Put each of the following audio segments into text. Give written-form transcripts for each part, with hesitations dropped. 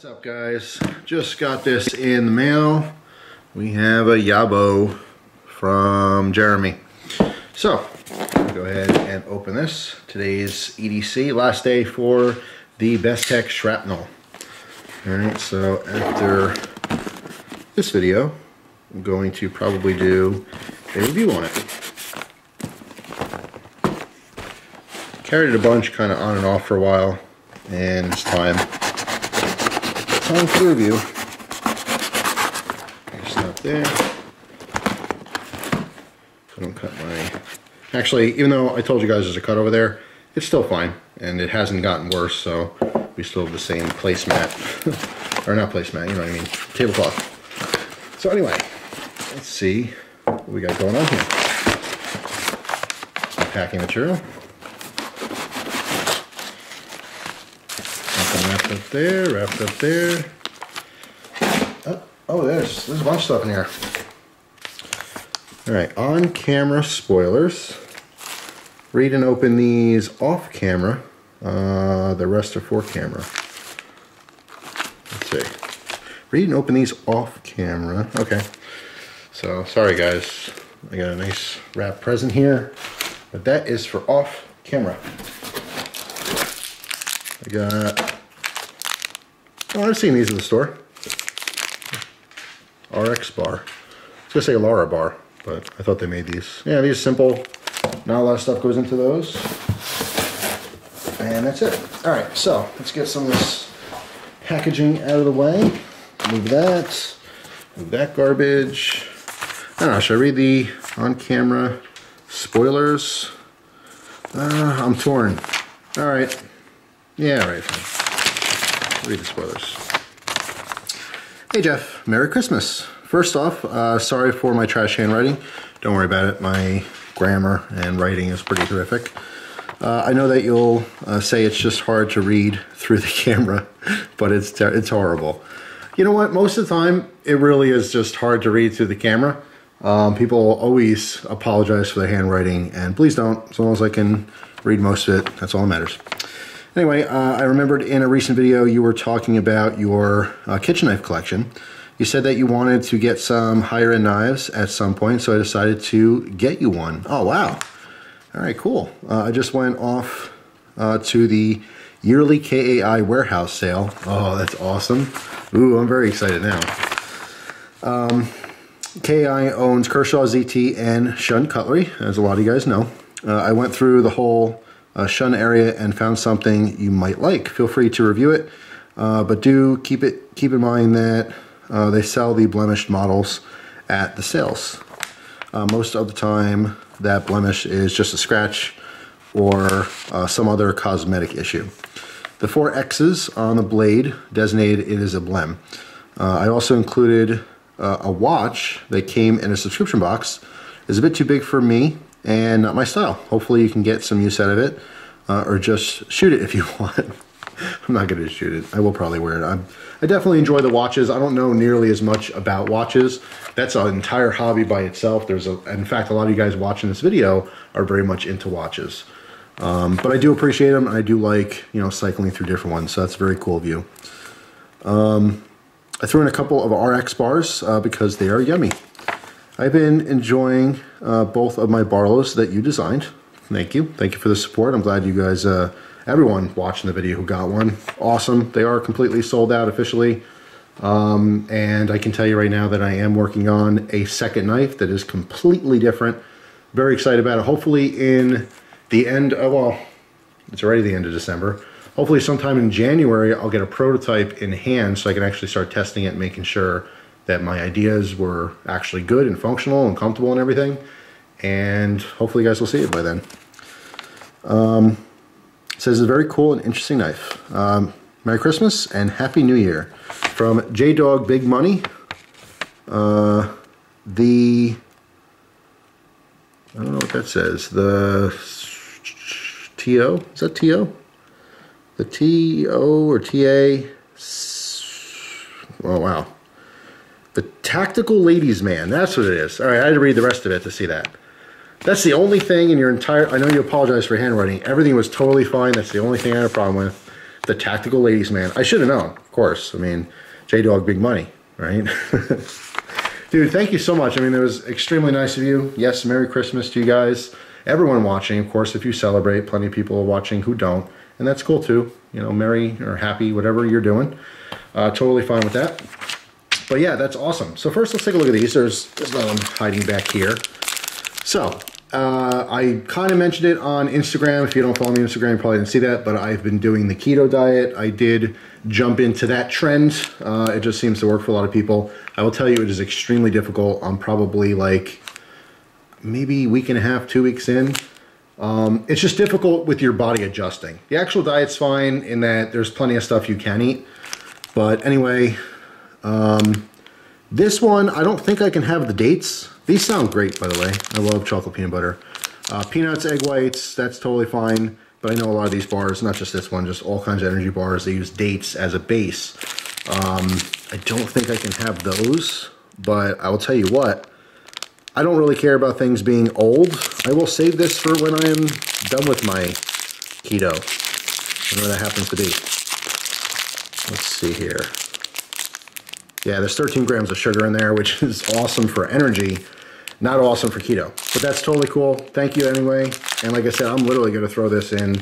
What's up, guys? Just got this in the mail. We have a YABO from Jeremy. So, go ahead and open this. Today's EDC, last day for the Bestech shrapnel. Alright, so after this video, I'm going to probably do a review on it. Carried it a bunch, kind of on and off for a while, and it's time for the review. Stop there. I don't cut my... Actually, even though I told you guys there's a cut over there, it's still fine, and it hasn't gotten worse, so we still have the same placemat. Or not placemat, you know what I mean, tablecloth. So anyway, let's see what we got going on here. Some packing material. Wrapped up there. Oh, there's a bunch of stuff in here. Alright, on camera spoilers. Read and open these off camera. The rest are for camera. Let's see. Read and open these off camera. Okay. So, sorry guys. I got a nice wrap present here. But that is for off camera. I got... Oh, I've seen these at the store. RX bar. I was gonna say Lara bar, but I thought they made these. Yeah, these are simple. Not a lot of stuff goes into those. And that's it. Alright, so let's get some of this packaging out of the way. Move that garbage. I don't know, should I read the on-camera spoilers? I'm torn. Alright. Yeah, right. Read the spoilers. Hey Jeff, Merry Christmas. First off, sorry for my trash handwriting. Don't worry about it. My grammar and writing is pretty horrific. I know that you'll say it's just hard to read through the camera, but it's horrible. You know what? Most of the time, it really is just hard to read through the camera. People always apologize for their handwriting, and please don't. As long as I can read most of it, that's all that matters. Anyway, I remembered in a recent video you were talking about your kitchen knife collection. You said that you wanted to get some higher end knives at some point, so I decided to get you one. Oh, wow. All right, cool. I just went off to the yearly KAI warehouse sale. Oh, that's awesome. Ooh, I'm very excited now. KAI owns Kershaw, ZT, and Shun Cutlery, as a lot of you guys know. I went through the whole Shun area and found something you might like. Feel free to review it, but do keep in mind that they sell the blemished models at the sales. Most of the time that blemish is just a scratch or some other cosmetic issue. The 4 X's on the blade designated it as a blem. I also included a watch that came in a subscription box. It's a bit too big for me and not my style. Hopefully you can get some use out of it, or just shoot it if you want. I'm not going to shoot it. I will probably wear it. I definitely enjoy the watches. I don't know nearly as much about watches. That's an entire hobby by itself. In fact, a lot of you guys watching this video are very much into watches. But I do appreciate them, and I do like, cycling through different ones. So that's very cool of you. I threw in a couple of RX bars because they are yummy. I've been enjoying both of my Barlows that you designed. Thank you. Thank you for the support. I'm glad you guys, everyone watching the video who got one. Awesome. They are completely sold out officially. And I can tell you right now that I am working on a second knife that is completely different. Very excited about it. Hopefully in the end of, well, it's already the end of December. Hopefully sometime in January, I'll get a prototype in hand so I can actually start testing it and making sure that my ideas were actually good and functional and comfortable and everything. And hopefully you guys will see it by then. It says it's a very cool and interesting knife. Merry Christmas and Happy New Year. From J-Dog Big Money. I don't know what that says. The TO? Is that TO? The TO or TA? Oh, wow. The Tactical Ladies Man. That's what it is. All right, I had to read the rest of it to see that. That's the only thing in your entire... I know you apologize for handwriting. Everything was totally fine. That's the only thing I had a problem with. the tactical ladies man. I should have known, of course. I mean, J-Dog, big money, right? Dude, thank you so much. I mean, it was extremely nice of you. Yes, Merry Christmas to you guys. Everyone watching, of course, if you celebrate, plenty of people are watching who don't. And that's cool too. You know, merry or happy, whatever you're doing. Totally fine with that. But yeah, that's awesome. So first, let's take a look at these. There's another one hiding back here. So, I kind of mentioned it on Instagram. If you don't follow me on Instagram, you probably didn't see that, but I've been doing the keto diet. I did jump into that trend. It just seems to work for a lot of people. I will tell you, it is extremely difficult. I'm probably like maybe a week and a half, 2 weeks in. It's just difficult with your body adjusting. The actual diet's fine in that there's plenty of stuff you can eat. But anyway, this one, I don't think I can have the dates. These sound great, by the way. I love chocolate peanut butter. Peanuts, egg whites, that's totally fine. But I know a lot of these bars, not just this one, just all kinds of energy bars, they use dates as a base. I don't think I can have those, but I will tell you what, I don't really care about things being old. I will save this for when I am done with my keto, whenever that happens to be. Let's see here. Yeah, there's 13 grams of sugar in there, which is awesome for energy, not awesome for keto. But that's totally cool. Thank you anyway. And like I said, I'm literally going to throw this in,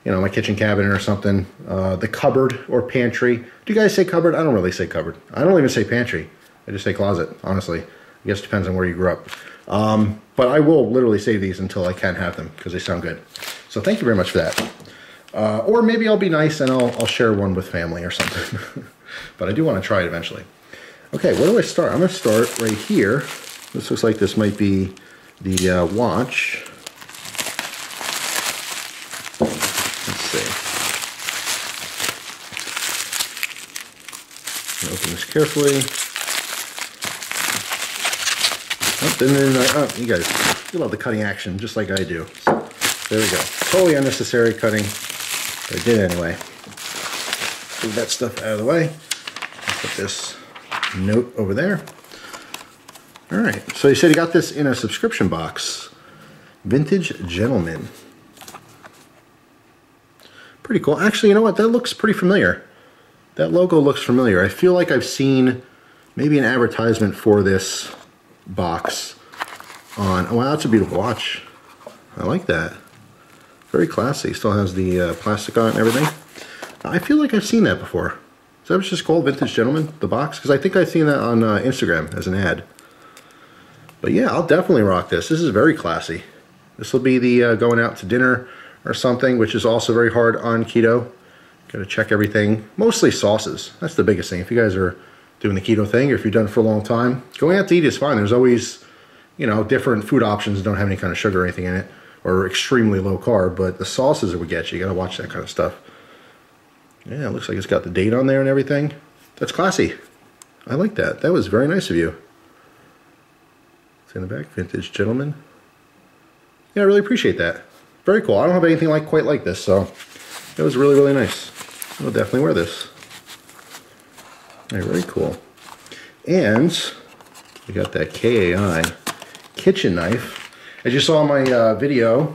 you know, my kitchen cabinet or something. The cupboard or pantry. Do you guys say cupboard? I don't really say cupboard. I don't even say pantry. I just say closet, honestly. I guess it depends on where you grew up. But I will literally save these until I can have them because they sound good. So thank you very much for that. Or maybe I'll be nice and I'll share one with family or something. But I do want to try it eventually. Okay, where do I start? I'm going to start right here. This looks like this might be the watch. Let's see. Open this carefully. Oh, you guys, you love the cutting action just like I do. So, there we go. Totally unnecessary cutting, but I did anyway. Move that stuff out of the way. Put this note over there. All right, so you said you got this in a subscription box. Vintage Gentleman. Pretty cool. Actually, you know what? That looks pretty familiar. That logo looks familiar. I feel like I've seen maybe an advertisement for this box on... Oh, wow, that's a beautiful watch. I like that. Very classy. Still has the plastic on it and everything. I feel like I've seen that before. Is that what's just called, Vintage Gentleman, the box? Because I think I've seen that on Instagram as an ad. But yeah, I'll definitely rock this. This is very classy. This will be the going out to dinner or something, which is also very hard on keto. Got to check everything. Mostly sauces. That's the biggest thing. If you guys are doing the keto thing, or if you've done it for a long time, going out to eat is fine. There's always, you know, different food options that don't have any kind of sugar or anything in it, or extremely low carb, but the sauces that would get you, got to watch that kind of stuff. Yeah, it looks like it's got the date on there and everything. That's classy. I like that. That was very nice of you. It's in the back, Vintage Gentleman. Yeah, I really appreciate that. Very cool. I don't have anything quite like this, so it was really, really nice. I'll definitely wear this. Yeah, very cool. And we got that KAI kitchen knife. As you saw in my video,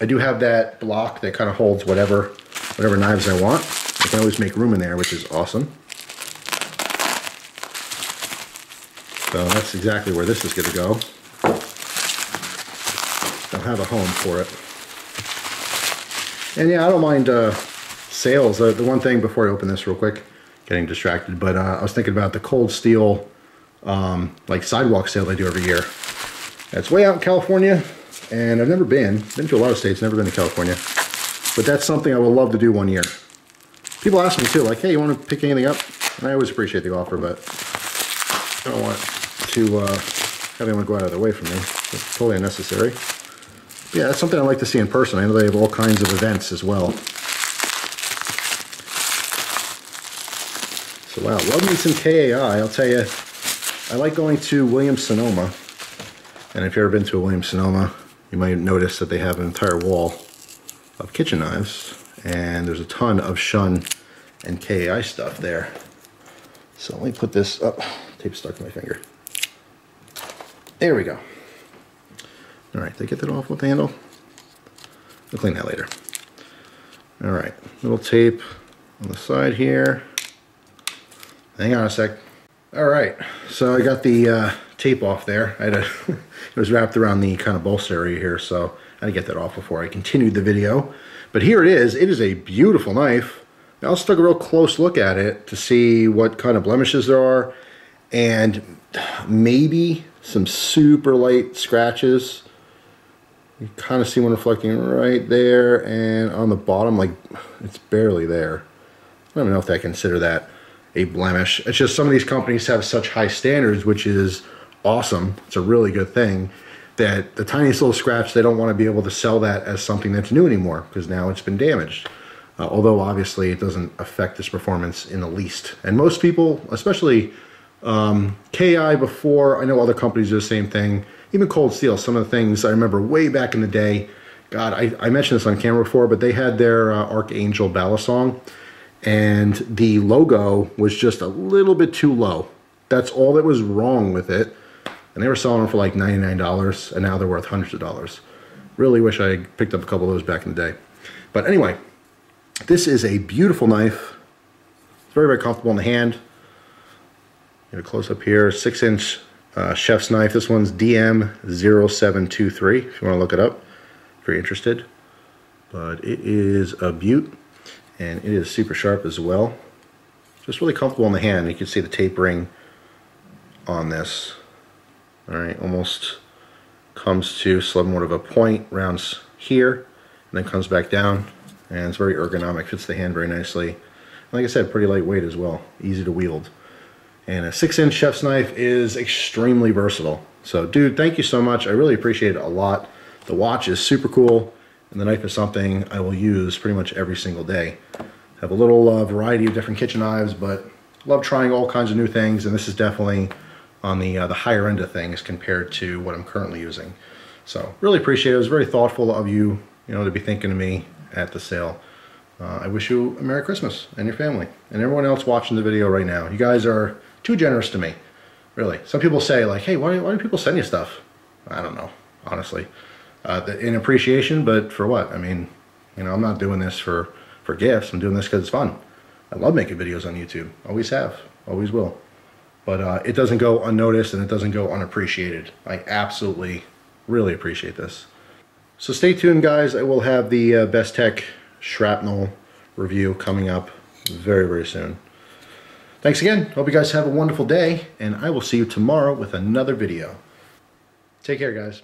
I do have that block that kind of holds whatever knives I want. I can always make room in there, which is awesome. So that's exactly where this is going to go. I'll have a home for it. And yeah, I don't mind sales. The one thing before I open this real quick, getting distracted, but I was thinking about the cold steel like sidewalk sale they do every year. It's way out in California, and I've never been to a lot of states, never been to California. But that's something I would love to do one year. People ask me too, like, hey, you want to pick anything up? And I always appreciate the offer, but I don't want to have anyone go out of their way from me. It's totally unnecessary. But yeah, that's something I'd like to see in person. I know they have all kinds of events as well. So wow, love me some KAI. I'll tell you, I like going to Williams-Sonoma. And if you've ever been to a Williams-Sonoma, you might notice that they have an entire wall of kitchen knives. And there's a ton of Shun and KAI stuff there. So let me put this up. Tape stuck to my finger. There we go. All right, did I get that off with the handle? We'll clean that later. All right, little tape on the side here. Hang on a sec. All right, so I got the tape off there. I had it was wrapped around the kind of bolster area here, so I had to get that off before I continued the video. But here it is. It is a beautiful knife. I also took a real close look at it to see what kind of blemishes there are, and maybe some super light scratches. You kind of see one reflecting right there, and on the bottom, like, it's barely there. I don't know if I consider that a blemish. It's just some of these companies have such high standards, which is awesome. It's a really good thing, that the tiniest little scratch, they don't want to be able to sell that as something that's new anymore, because now it's been damaged. Although obviously it doesn't affect this performance in the least. And most people, especially KI before, I know other companies do the same thing, even Cold Steel, some of the things I remember way back in the day, God, I mentioned this on camera before, but they had their Archangel Balisong, and the logo was just a little bit too low. That's all that was wrong with it. And they were selling them for like $99, and now they're worth hundreds of dollars. Really wish I picked up a couple of those back in the day. But anyway, this is a beautiful knife. It's very, very comfortable in the hand. Get a close up here, 6-inch chef's knife. This one's DM0723, if you want to look it up, if you're interested. But it is a beaut, and it is super sharp as well. Just really comfortable in the hand. You can see the tapering on this. All right, almost comes to somewhat of a point, rounds here, and then comes back down, and it's very ergonomic, fits the hand very nicely. And like I said, pretty lightweight as well, easy to wield. And a 6-inch chef's knife is extremely versatile. So dude, thank you so much. I really appreciate it a lot. The watch is super cool, and the knife is something I will use pretty much every single day. Have a little variety of different kitchen knives, but love trying all kinds of new things, and this is definitely on the higher end of things compared to what I'm currently using. So really appreciate it. It was very thoughtful of you, to be thinking of me at the sale. I wish you a Merry Christmas and your family and everyone else watching the video right now. You guys are too generous to me, really. Some people say like, hey, why do people send you stuff? I don't know, honestly. In appreciation, but for what? I mean, I'm not doing this for gifts. I'm doing this because it's fun. I love making videos on YouTube. Always have, always will. But it doesn't go unnoticed, and it doesn't go unappreciated. I absolutely, really appreciate this. So stay tuned, guys. I will have the Bestech shrapnel review coming up very, very soon. Thanks again. Hope you guys have a wonderful day, and I will see you tomorrow with another video. Take care, guys.